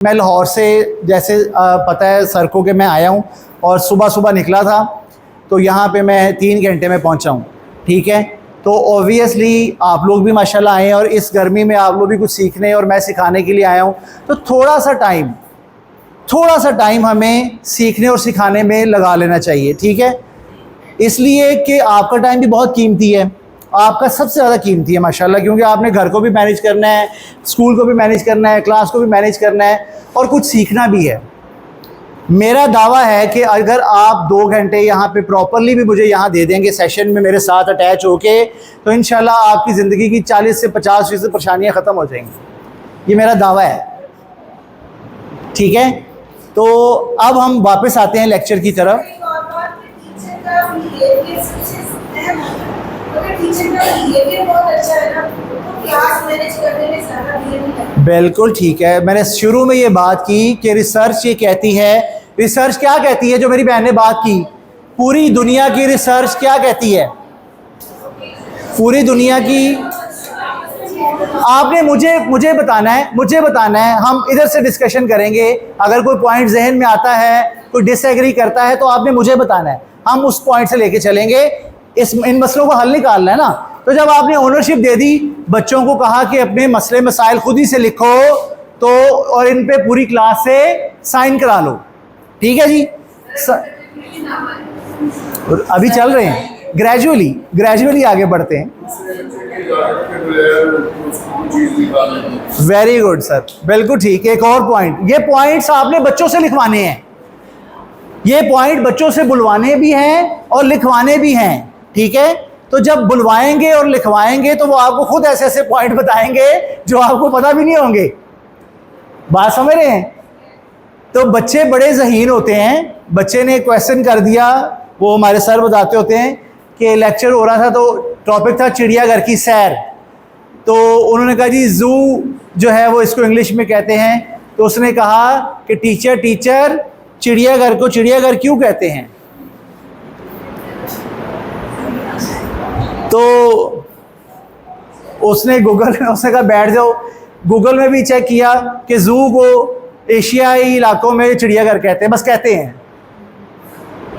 मैं लाहौर से जैसे पता है सर को कि मैं आया हूँ और सुबह सुबह निकला था, तो यहाँ पे मैं 3 घंटे में पहुँचा हूँ। ठीक है, तो ऑब्वियसली आप लोग भी माशाल्लाह आए हैं और इस गर्मी में आप लोग भी कुछ सीखने और मैं सिखाने के लिए आया हूँ। तो थोड़ा सा टाइम हमें सीखने और सिखाने में लगा लेना चाहिए। ठीक है, इसलिए कि आपका टाइम भी बहुत कीमती है, आपका सबसे ज़्यादा कीमती है माशाल्लाह, क्योंकि आपने घर को भी मैनेज करना है, स्कूल को भी मैनेज करना है, क्लास को भी मैनेज करना है और कुछ सीखना भी है। मेरा दावा है कि अगर आप 2 घंटे यहाँ पे प्रॉपरली भी मुझे यहाँ दे देंगे सेशन में मेरे साथ अटैच होके, तो इंशाल्लाह आपकी ज़िंदगी की 40 से 50% परेशानियाँ ख़त्म हो जाएंगी। ये मेरा दावा है। ठीक है, तो अब हम वापस आते हैं लेक्चर की तरफ। बिल्कुल ठीक है, मैंने शुरू में ये बात की कि रिसर्च ये कहती है, रिसर्च क्या कहती है, जो मेरी बहन ने बात की, पूरी दुनिया की रिसर्च क्या कहती है, पूरी दुनिया की। आपने मुझे बताना है, हम इधर से डिस्कशन करेंगे। अगर कोई पॉइंट जहन में आता है, कोई डिसएग्री करता है, तो आपने मुझे बताना है, हम उस पॉइंट से लेके चलेंगे। इन मसलों को हल निकालना है ना। तो जब आपने ओनरशिप दे दी, बच्चों को कहा कि अपने मसले मसाइल खुद ही से लिखो, तो और इन पे पूरी क्लास से साइन करा लो। ठीक है जी, अभी चल रहे हैं, ग्रेजुअली आगे बढ़ते हैं। वेरी गुड सर, बिल्कुल ठीक। एक और पॉइंट, ये पॉइंट्स आपने बच्चों से लिखवाने हैं, ये पॉइंट बच्चों से बुलवाने भी हैं और लिखवाने भी हैं। ठीक है, तो जब बुलवाएंगे और लिखवाएंगे तो वो आपको खुद ऐसे ऐसे पॉइंट बताएंगे जो आपको पता भी नहीं होंगे। बात समझ रहे हैं? तो बच्चे बड़े ज़हीन होते हैं। बच्चे ने क्वेश्चन कर दिया, वो हमारे सर बताते होते हैं कि लेक्चर हो रहा था तो टॉपिक था चिड़ियाघर की सैर। तो उन्होंने कहा जी ज़ू जो है वो इसको इंग्लिश में कहते हैं। तो उसने कहा कि टीचर चिड़ियाघर को चिड़ियाघर क्यों कहते हैं? तो उसने कहा बैठ जाओ, गूगल में भी चेक किया कि ज़ू को एशियाई इलाकों में चिड़ियाघर कहते हैं, बस कहते हैं।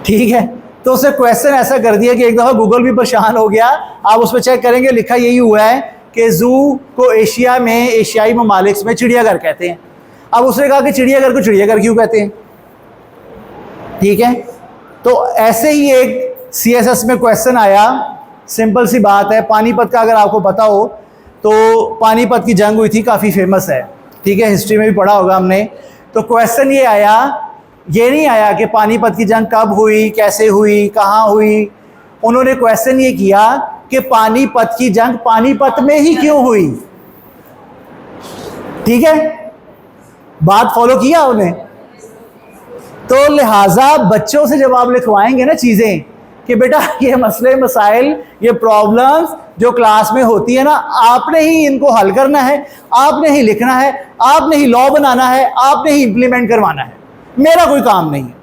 ठीक है, तो उसने क्वेश्चन ऐसा कर दिया कि एक दफ़ा गूगल भी परेशान हो गया। आप उस पर चेक करेंगे, लिखा यही हुआ है कि ज़ू को एशिया में एशियाई ममालिक में चिड़ियाघर कहते हैं। अब उसने कहा कि चिड़ियाघर को चिड़ियाघर क्यों कहते हैं? ठीक है, तो ऐसे ही एक CSS में क्वेश्चन आया, सिंपल सी बात है। पानीपत का अगर आपको पता हो तो पानीपत की जंग हुई थी, काफ़ी फेमस है। ठीक है, हिस्ट्री में भी पढ़ा होगा हमने। तो क्वेश्चन ये आया, ये नहीं आया कि पानीपत की जंग कब हुई, कैसे हुई, कहाँ हुई। उन्होंने क्वेश्चन ये किया कि पानीपत की जंग पानीपत में ही क्यों हुई। ठीक है, बात फॉलो किया उन्हें। तो लिहाजा बच्चों से जब आप लिखवाएंगे ना चीज़ें कि बेटा ये मसले मसाइल, ये प्रॉब्लम्स जो क्लास में होती है ना, आपने ही इनको हल करना है, आपने ही लिखना है, आपने ही लॉ बनाना है, आपने ही इम्प्लीमेंट करवाना है, मेरा कोई काम नहीं है।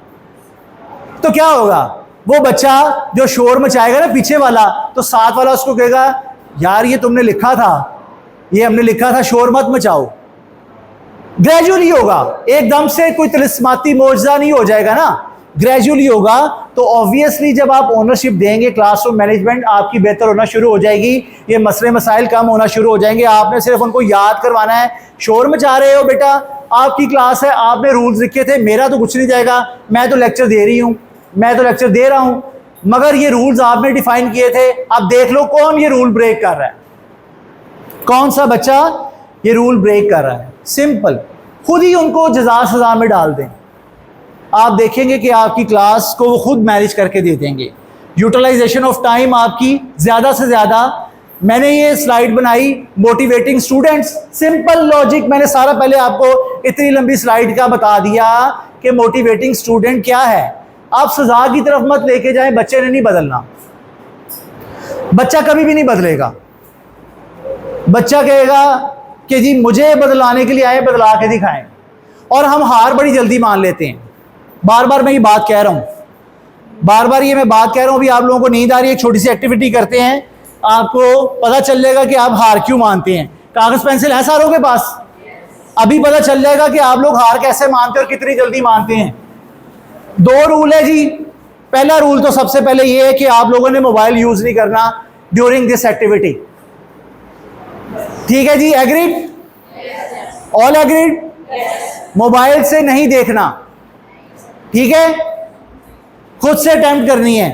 तो क्या होगा, वो बच्चा जो शोर मचाएगा ना पीछे वाला, तो साथ वाला उसको कहेगा यार ये तुमने लिखा था, ये हमने लिखा था, शोर मत मचाओ। ग्रेजुअली होगा, एकदम से कोई तिलिस्माती मोजा नहीं हो जाएगा ना, ग्रेजुअली होगा। तो ऑब्वियसली जब आप ओनरशिप देंगे, क्लासरूम मैनेजमेंट आपकी बेहतर होना शुरू हो जाएगी, ये मसले मसाइल कम होना शुरू हो जाएंगे। आपने सिर्फ उनको याद करवाना है। शोर मचा रहे हो बेटा, आपकी क्लास है, आपने रूल्स लिखे थे, मेरा तो कुछ नहीं जाएगा, मैं तो लेक्चर दे रही हूँ, मैं तो लेक्चर दे रहा हूँ, मगर ये रूल्स आपने डिफाइन किए थे। अब देख लो कौन ये रूल ब्रेक कर रहा है, कौन सा बच्चा ये रूल ब्रेक कर रहा है। सिंपल, खुद ही उनको जज़ा सज़ा में डाल दें। आप देखेंगे कि आपकी क्लास को वो खुद मैनेज करके दे देंगे। यूटिलाइजेशन ऑफ टाइम आपकी ज़्यादा से ज़्यादा। मैंने ये स्लाइड बनाई मोटिवेटिंग स्टूडेंट्स, सिंपल लॉजिक। मैंने सारा पहले आपको इतनी लंबी स्लाइड का बता दिया कि मोटिवेटिंग स्टूडेंट क्या है। आप सजा की तरफ मत लेके जाएं, बच्चे ने नहीं बदलना, बच्चा कभी भी नहीं बदलेगा। बच्चा कहेगा कि जी मुझे बदलाने के लिए आए, बदला के दिखाएं। और हम हार बड़ी जल्दी मान लेते हैं। बार बार मैं ये बात कह रहा हूँ, अभी आप लोगों को नींद आ रही है, एक छोटी सी एक्टिविटी करते हैं, आपको पता चल जाएगा कि आप हार क्यों मानते हैं। कागज पेंसिल है सारों के पास? अभी पता चल जाएगा कि आप लोग हार कैसे मानते हैं और कितनी जल्दी मानते हैं। 2 रूल है जी। पहला रूल तो सबसे पहले ये है कि आप लोगों ने मोबाइल यूज नहीं करना ड्यूरिंग दिस एक्टिविटी। ठीक है जी, एग्रीड? All agreed? मोबाइल से नहीं देखना, ठीक है? खुद से अटेम्प्ट करनी है।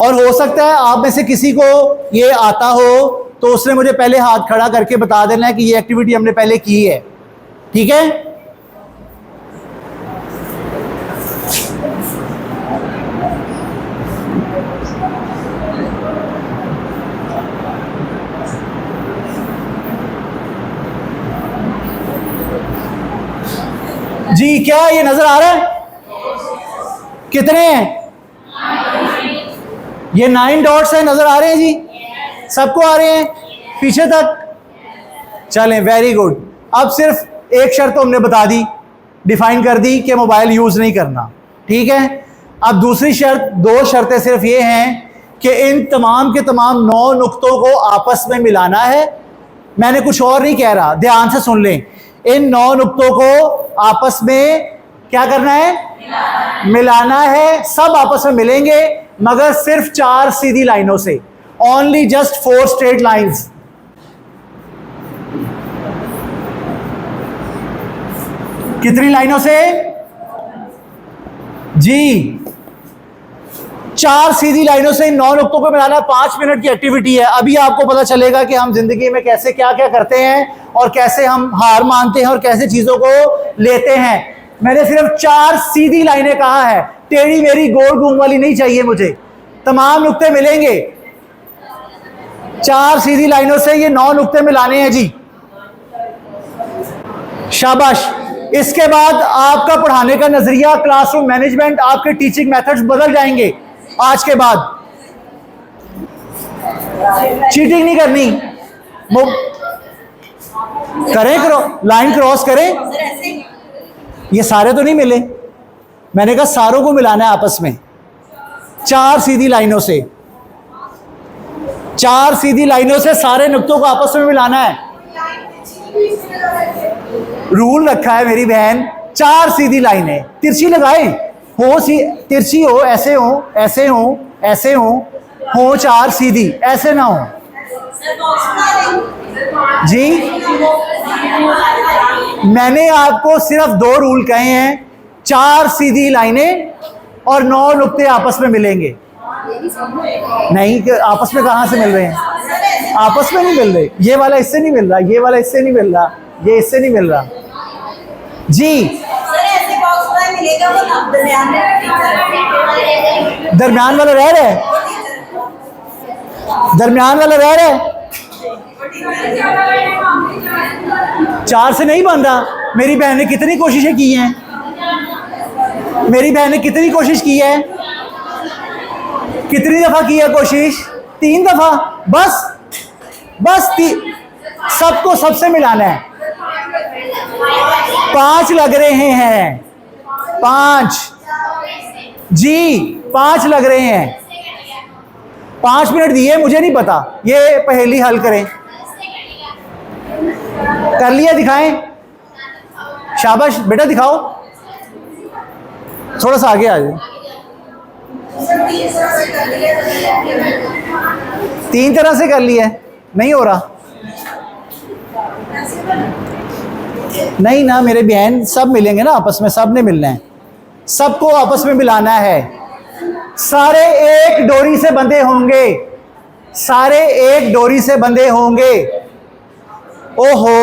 और हो सकता है आप में से किसी को ये आता हो तो उसने मुझे पहले हाथ खड़ा करके बता देना है कि ये एक्टिविटी हमने पहले की है, ठीक है? जी, क्या ये नजर आ रहा है? कितने हैं? ये 9 डॉट्स हैं, नजर आ रहे हैं जी? सबको आ रहे हैं पीछे तक? चलें, वेरी गुड। अब सिर्फ एक शर्त तो हमने बता दी, डिफाइन कर दी कि मोबाइल यूज नहीं करना, ठीक है? अब दूसरी शर्त, 2 शर्तें सिर्फ ये हैं कि इन तमाम के तमाम 9 नुक्तों को आपस में मिलाना है। मैंने कुछ और नहीं कह रहा, ध्यान से सुन लें। इन 9 नुक्तों को आपस में क्या करना है? मिलाना है। सब आपस में मिलेंगे मगर सिर्फ 4 सीधी लाइनों से। Only just 4 straight lines. कितनी लाइनों से जी? 4 सीधी लाइनों से इन 9 नुक्तों को मिलाना। 5 मिनट की एक्टिविटी है। अभी आपको पता चलेगा कि हम जिंदगी में कैसे क्या क्या करते हैं और कैसे हम हार मानते हैं और कैसे चीजों को लेते हैं। मैंने सिर्फ 4 सीधी लाइनें कहा है, टेढ़ी मेरी गोल घूम वाली नहीं चाहिए मुझे। तमाम नुक्ते मिलेंगे। 4 सीधी लाइनों से ये 9 नुक्ते मिलाने हैं जी। शाबाश। इसके बाद आपका पढ़ाने का नजरिया, क्लासरूम मैनेजमेंट, आपके टीचिंग मेथड्स बदल जाएंगे। आज के बाद चीटिंग नहीं करनी, करें लाइन क्रॉस करें। ये सारे तो नहीं मिले, मैंने कहा सारों को मिलाना है आपस में 4 सीधी लाइनों से। 4 सीधी लाइनों से सारे नुक्तों को आपस में मिलाना है। रूल रखा है मेरी बहन, 4 सीधी लाइनें तिरछी लगाएं, हो तिरछी हो, ऐसे हो, ऐसे हो, ऐसे हो 4 सीधी, ऐसे ना हो जी। मैंने आपको सिर्फ 2 रूल कहे हैं, 4 सीधी लाइनें और 9 नुक्ते आपस में मिलेंगे। नहीं, आपस में कहां से मिल रहे हैं? आपस में नहीं मिल रहे। ये वाला इससे नहीं मिल रहा, ये वाला इससे नहीं मिल रहा, ये इससे नहीं मिल रहा जी। दरमियान वाला रह रहा है, दरमियान वाला रह रहा है। 4 से नहीं बन रहा। मेरी बहन ने कितनी कोशिशें की हैं, मेरी बहन ने कितनी कोशिश की है, कितनी दफा की है कोशिश? 3 दफा बस। सबको सबसे मिलाना है। 5 लग रहे हैं, 5 जी, 5 लग रहे हैं। 5 मिनट दिए, मुझे नहीं पता। ये पहेली हल करें। कर लिया? दिखाएं। शाबाश बेटा, दिखाओ। थोड़ा सा आगे आ जाए। 3 तरह से कर लिया, नहीं हो रहा। नहीं ना मेरे बहन, सब मिलेंगे ना आपस में, सब ने मिलना है, सबको आपस में मिलाना है। सारे एक डोरी से बंधे होंगे, सारे एक डोरी से बंधे होंगे। ओहो,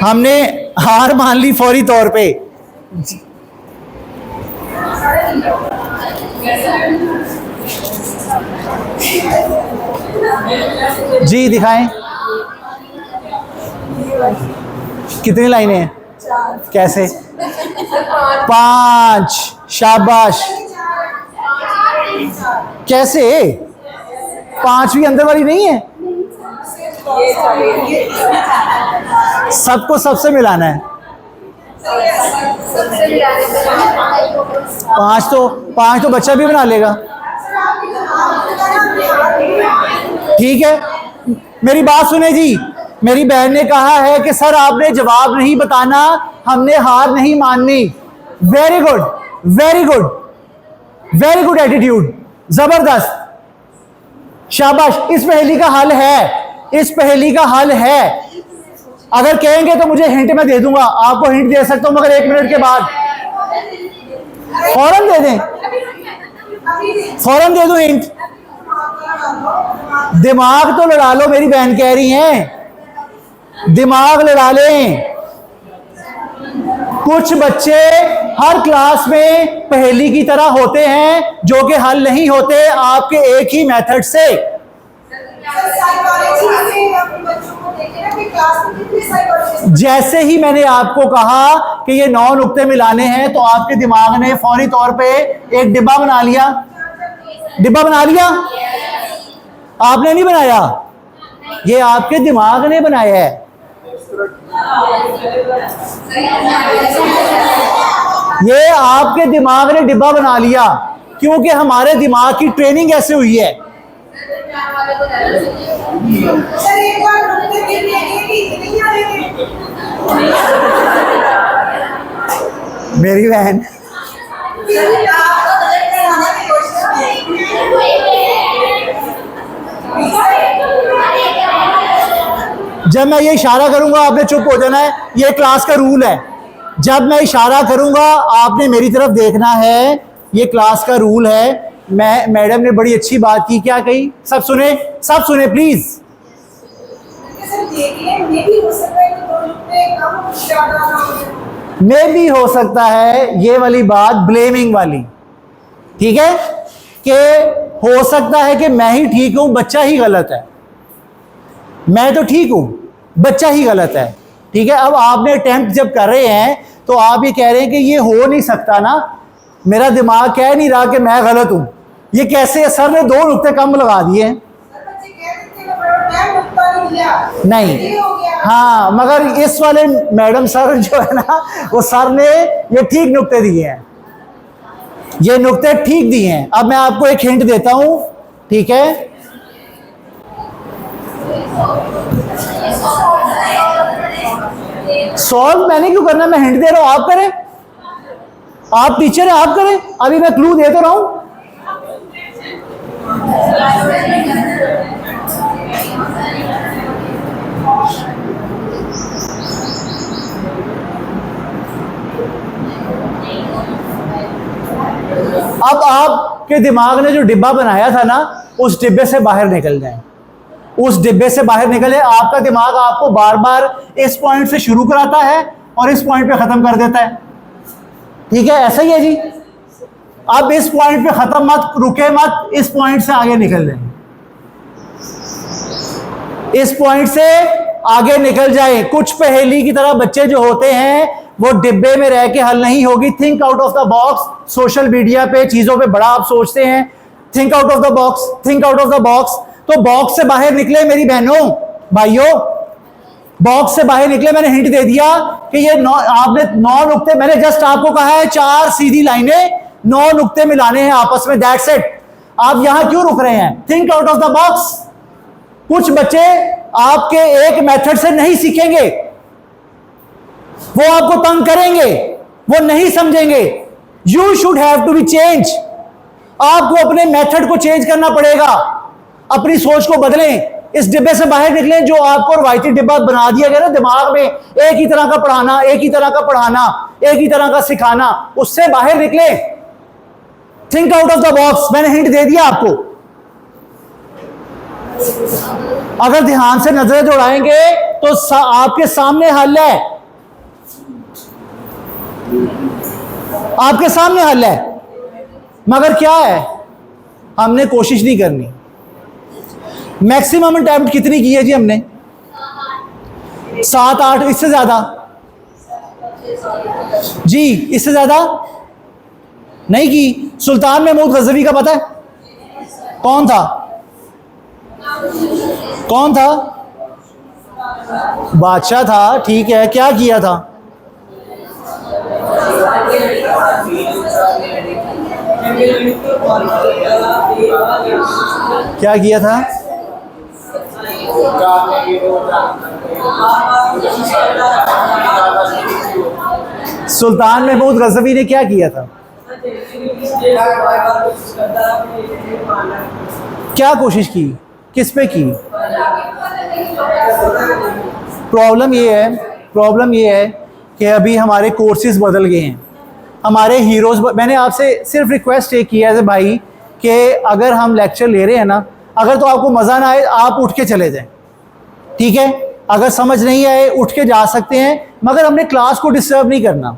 हमने हार मान ली फौरी तौर पे। जी दिखाएं। कितनी लाइनें हैं? कैसे? 5। शाबाश। कैसे? 5वीं अंदर वाली नहीं है? सबको सबसे मिलाना है। 5 तो बच्चा भी बना लेगा। ठीक है, मेरी बात सुने जी, मेरी बहन ने कहा है कि सर आपने जवाब नहीं बताना, हमने हार नहीं माननी। Very good, very good, very good attitude, जबरदस्त, शाबाश। इस पहेली का हल है, इस पहेली का हल है। अगर कहेंगे तो मुझे हिंट में दे दूंगा, आपको हिंट दे सकता हूं मगर 1 मिनट के बाद। फौरन दे दें, फौरन दे दूं हिंट? दिमाग तो लड़ा लो, मेरी बहन कह रही हैं, दिमाग लड़ा लें। कुछ बच्चे हर क्लास में पहेली की तरह होते हैं जो कि हल नहीं होते आपके एक ही मेथड से। जैसे ही मैंने आपको कहा कि ये 9 नुक्ते मिलाने हैं तो आपके दिमाग ने फौरी तौर पे एक डिब्बा बना लिया। डिब्बा बना लिया? आपने नहीं बनाया, ये आपके दिमाग ने बनाया है। ये आपके दिमाग ने डिब्बा बना लिया, क्योंकि हमारे दिमाग की ट्रेनिंग ऐसे हुई है। मेरी बहन, जब मैं ये इशारा करूंगा आपने चुप हो जाना है, ये क्लास का रूल है। जब मैं इशारा करूंगा आपने मेरी तरफ देखना है, ये क्लास का रूल है। मैडम ने बड़ी अच्छी बात की, क्या कही? सब सुने, सब सुने प्लीज। में भी हो सकता है ये वाली बात ब्लेमिंग वाली, ठीक है, कि हो सकता है कि मैं ही ठीक हूं, बच्चा ही गलत है। मैं तो ठीक हूं, बच्चा ही गलत है, ठीक है। अब आपने अटेम्प्ट जब कर रहे हैं तो आप ये कह रहे हैं कि ये हो नहीं सकता ना, मेरा दिमाग कह नहीं रहा कि मैं गलत हूं। ये कैसे? सर ने 2 नुक्ते कम लगा दिए हैं। नहीं, हाँ, मगर इस वाले मैडम सर जो है ना, वो सर ने ये ठीक नुक्ते दिए हैं, ये नुक्ते ठीक दिए हैं। अब मैं आपको एक हिंट देता हूं, ठीक है। सॉल्व मैंने क्यों करना, मैं हिंट दे रहा हूं, आप करें। आप टीचर हैं, आप करें। अभी मैं क्लू दे तो रहा हूं। अब आपके दिमाग ने जो डिब्बा बनाया था ना, उस डिब्बे से बाहर निकल जाए, उस डिब्बे से बाहर निकले। आपका दिमाग आपको बार बार इस पॉइंट से शुरू कराता है और इस पॉइंट पे खत्म कर देता है, ठीक है, ऐसा ही है जी। अब इस पॉइंट पे खत्म मत, रुके मत, इस पॉइंट से आगे निकल जाए, इस पॉइंट से आगे निकल जाए। कुछ पहेली की तरह बच्चे जो होते हैं वो डिब्बे में रह के हल नहीं होगी। Think out of the box. Social media पे चीजों पे बड़ा आप सोचते हैं, think out of the box, think out of the box. तो बॉक्स से बाहर निकले मेरी बहनों भाइयों, बॉक्स से बाहर निकले। मैंने हिंट दे दिया कि ये आपने 9 नुक्ते, मैंने जस्ट आपको कहा है 4 सीधी लाइनें, 9 नुक्ते मिलाने हैं आपस में, दैट्स इट। आप यहां क्यों रुक रहे हैं? Think out of the box. कुछ बच्चे आपके एक मेथड से नहीं सीखेंगे, वो आपको तंग करेंगे, वो नहीं समझेंगे। You should have to be change. आपको अपने मेथड को चेंज करना पड़ेगा, अपनी सोच को बदलें, इस डिब्बे से बाहर निकलें जो आपको रवायती डिब्बा बना दिया गया ना दिमाग में, एक ही तरह का पढ़ाना, एक ही तरह का पढ़ाना, एक ही तरह का सिखाना, उससे बाहर निकले। Think out of the box. मैंने हिंट दे दिया आपको। अगर ध्यान से नजरें दौड़ाएंगे तो आपके सामने हल है, आपके सामने हल है, मगर क्या है, हमने कोशिश नहीं करनी। मैक्सिमम अटेम्प्ट कितनी की है जी हमने? 7-8, इससे ज्यादा जी, इससे ज्यादा नहीं की। सुल्तान महमूद गजनवी का पता है कौन था? कौन था? बादशाह था, ठीक है। क्या किया था? क्या किया था? सुल्तान महमूद गजनवी ने क्या किया था? क्या कोशिश की, किस पे की? प्रॉब्लम ये है कि अभी हमारे कोर्सेज बदल गए हैं, हमारे हीरोज़। मैंने आपसे सिर्फ रिक्वेस्ट ये किया है भाई कि अगर हम लेक्चर ले रहे हैं ना, अगर तो आपको मज़ा ना आए आप उठ के चले जाएं, ठीक है? अगर समझ नहीं आए उठ के जा सकते हैं, मगर हमने क्लास को डिस्टर्ब नहीं करना।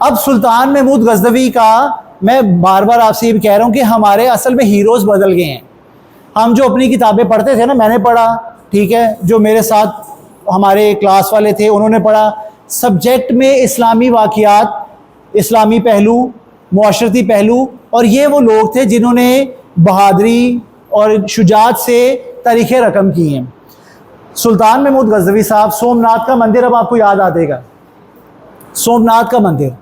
अब सुल्तान महमूद गजनवी का मैं बार बार आपसे ये कह रहा हूँ कि हमारे असल में हीरोज़ बदल गए हैं। हम जो अपनी किताबें पढ़ते थे ना, मैंने पढ़ा, ठीक है, जो मेरे साथ हमारे क्लास वाले थे उन्होंने पढ़ा, सब्जेक्ट में इस्लामी वाक़ियात, इस्लामी पहलू, मुआशरती पहलू, और ये वो लोग थे जिन्होंने बहादरी और शुजात से तारीख़ रकम की हैं। सुल्तान महमूद गजनवी साहब, सोमनाथ का मंदिर अब आपको याद आ देगा, सोमनाथ का मंदिर,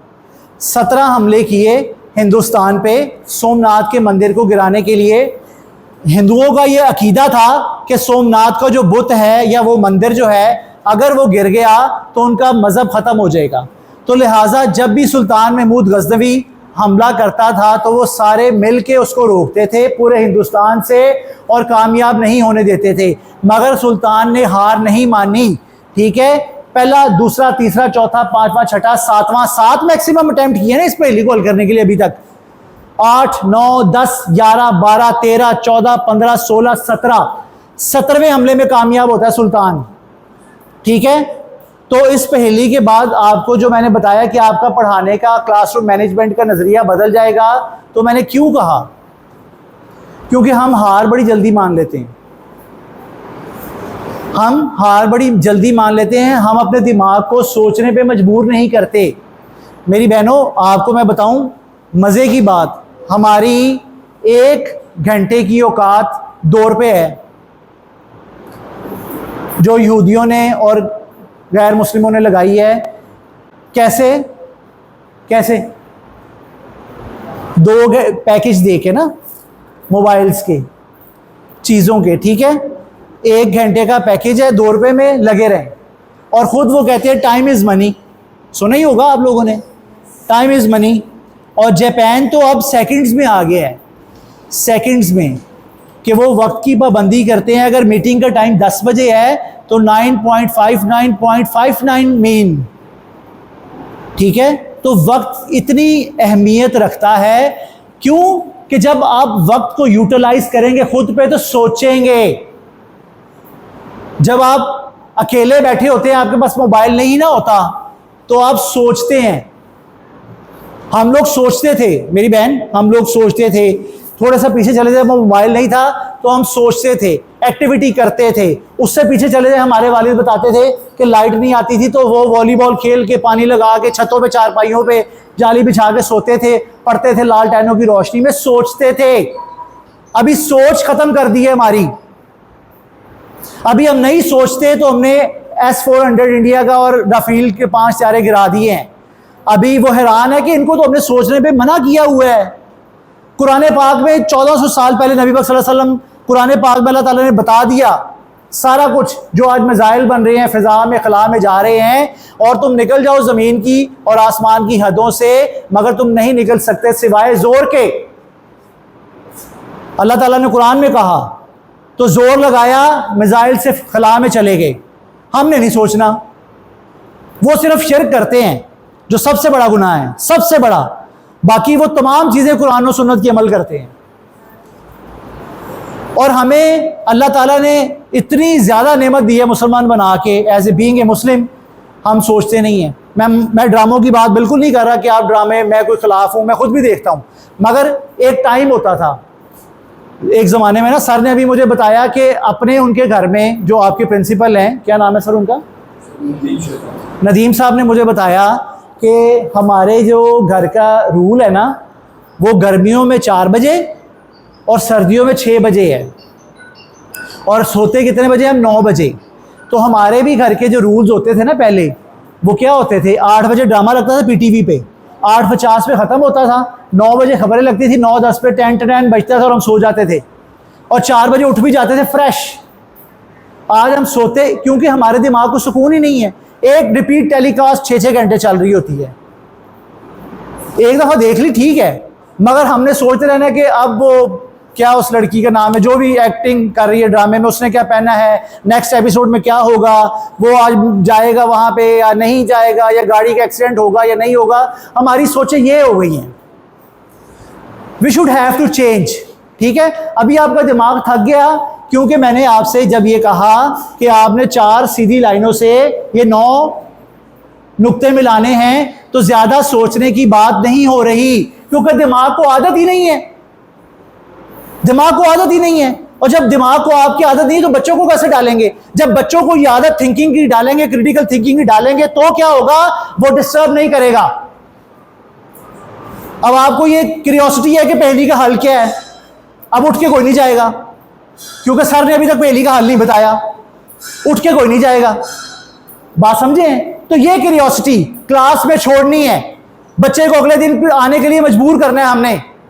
17 हमले किए हिंदुस्तान पे सोमनाथ के मंदिर को गिराने के लिए। हिंदुओं का ये अकीदा था कि सोमनाथ का जो बुत है या वो मंदिर जो है, अगर वो गिर गया तो उनका मज़हब ख़त्म हो जाएगा। तो लिहाजा जब भी सुल्तान महमूद गजनवी हमला करता था तो वो सारे मिल के उसको रोकते थे पूरे हिंदुस्तान से और कामयाब नहीं होने देते थे। मगर सुल्तान ने हार नहीं मानी, ठीक है? पहला, दूसरा, तीसरा, चौथा, पांचवा, छठा, सातवां, 7 मैक्सिमम अटेम्प्ट किए ना इस पहेली को हल करने के लिए अभी तक। 8, 9, 10, 11, 12, 13, 14, 15, 16, 17, 17वें हमले में कामयाब होता है सुल्तान, ठीक है? तो इस पहेली के बाद आपको जो मैंने बताया कि आपका पढ़ाने का, क्लासरूम मैनेजमेंट का नज़रिया बदल जाएगा, तो मैंने क्यों कहा? क्योंकि हम हार बड़ी जल्दी मान लेते हैं, हम हार बड़ी जल्दी मान लेते हैं, हम अपने दिमाग को सोचने पे मजबूर नहीं करते। मेरी बहनों, आपको मैं बताऊं मज़े की बात, हमारी 1 घंटे की औकात 2 रुपये है, जो यहूदियों ने और गैर मुस्लिमों ने लगाई है। कैसे 2 पैकेज दे के ना, मोबाइल्स के, चीज़ों के, ठीक है? 1 घंटे का पैकेज है, 2 रुपये में लगे रहें, और ख़ुद वो कहते हैं टाइम इज़ मनी। सुना ही होगा आप लोगों ने, टाइम इज़ मनी। और जापान तो अब सेकंड्स में आ गया है, सेकंड्स में, कि वो वक्त की पाबंदी करते हैं। अगर मीटिंग का टाइम 10 बजे है तो 9.59 मीन, ठीक है? तो वक्त इतनी अहमियत रखता है, क्यों? कि जब आप वक्त को यूटिलाइज करेंगे खुद पे तो सोचेंगे। जब आप अकेले बैठे होते हैं, आपके पास मोबाइल नहीं ना होता, तो आप सोचते हैं। हम लोग सोचते थे, मेरी बहन, हम लोग सोचते थे, थोड़ा सा पीछे चले जाए, मोबाइल नहीं था तो हम सोचते थे, एक्टिविटी करते थे। उससे पीछे चले जाए, हमारे वालिद बताते थे कि लाइट नहीं आती थी तो वो वॉलीबॉल खेल के, पानी लगा के, छतों पे, चारपाइयों पे जाली बिछा के सोते थे, पढ़ते थे लालटेनों की रोशनी में, सोचते थे। अभी सोच खत्म कर दी है हमारी, अभी हम नहीं सोचते। तो हमने S-400 इंडिया का और राफेल के 5 सितारे गिरा दिए हैं। अभी वो हैरान है कि इनको तो हमने सोचने पे मना किया हुआ है। कुरान पाक में 1400 साल पहले नबी पाक सल्लल्लाहु अलैहि वसल्लम, कुरान पाक में अल्लाह ताला ने बता दिया सारा कुछ, जो आज मिसाइल बन रहे हैं, फ़िज़ा में, खला में जा रहे हैं, और तुम निकल जाओ ज़मीन की और आसमान की हदों से, मगर तुम नहीं निकल सकते सिवाय ज़ोर के। अल्लाह ताला ने कुरान में कहा, तो ज़ोर लगाया, मिसाइल से खला में चले गए। हमने नहीं सोचना। वो सिर्फ शिर्क करते हैं, जो सबसे बड़ा गुनाह है, सबसे बड़ा। बाकी वो तमाम चीज़ें कुरान और सुन्नत की अमल करते हैं। और हमें अल्लाह ताला ने इतनी ज़्यादा नेमत दी है मुसलमान बना के, एज ए बीइंग ए मुस्लिम, हम सोचते नहीं हैं। मैं ड्रामों की बात बिल्कुल नहीं कर रहा कि आप ड्रामे, मैं कोई खिलाफ हूँ, मैं खुद भी देखता हूँ। मगर एक टाइम होता था, एक ज़माने में ना, सर ने अभी मुझे बताया कि अपने उनके घर में जो आपके प्रिंसिपल हैं, क्या नाम है सर उनका? नदीम साहब ने मुझे बताया कि हमारे जो घर का रूल है ना, वो गर्मियों में 4 बजे और सर्दियों में 6 बजे है, और सोते कितने बजे? हम 9 बजे। तो हमारे भी घर के जो रूल्स होते थे ना पहले, वो क्या होते थे? 8 बजे ड्रामा लगता था PTV पे, 8:50 पे ख़त्म होता था, 9 बजे खबरें लगती थी, 9:10 पे 10 बजता था और हम सो जाते थे, और 4 बजे उठ भी जाते थे फ्रेश। आज हम सोते क्योंकि हमारे दिमाग को सुकून ही नहीं है। एक रिपीट टेलीकास्ट 6-6 घंटे चल रही होती है, एक दफ़ा देख ली ठीक है, मगर हमने सोचते रहना कि अब वो क्या उस लड़की का नाम है जो भी एक्टिंग कर रही है ड्रामे में, उसने क्या पहना है, नेक्स्ट एपिसोड में क्या होगा, वो आज जाएगा वहाँ पे या नहीं जाएगा, या गाड़ी का एक्सीडेंट होगा या नहीं होगा। हमारी सोचें ये हो गई हैं। We should have to change. ठीक है, अभी आपका दिमाग थक गया क्योंकि मैंने आपसे जब ये कहा कि आपने 4 सीधी लाइनों से ये 9 नुक्ते मिलाने हैं, तो ज्यादा सोचने की बात नहीं हो रही, क्योंकि दिमाग को आदत ही नहीं है। दिमाग को आदत ही नहीं है, और जब दिमाग को आपकी आदत नहीं है तो बच्चों को कैसे डालेंगे? जब बच्चों को ये आदत थिंकिंग की डालेंगे, क्रिटिकल थिंकिंग की डालेंगे, तो क्या होगा? वो डिस्टर्ब नहीं करेगा। अब आपको ये क्यूरियोसिटी है कि पहेली का हल क्या है, अब उठ के कोई नहीं जाएगा, क्योंकि सर ने अभी तक पहेली का हल नहीं बताया, उठ के कोई नहीं जाएगा। बात समझे? तो ये क्यूरियोसिटी क्लास में छोड़नी है, बच्चे को अगले दिन आने के लिए मजबूर करना है हमने।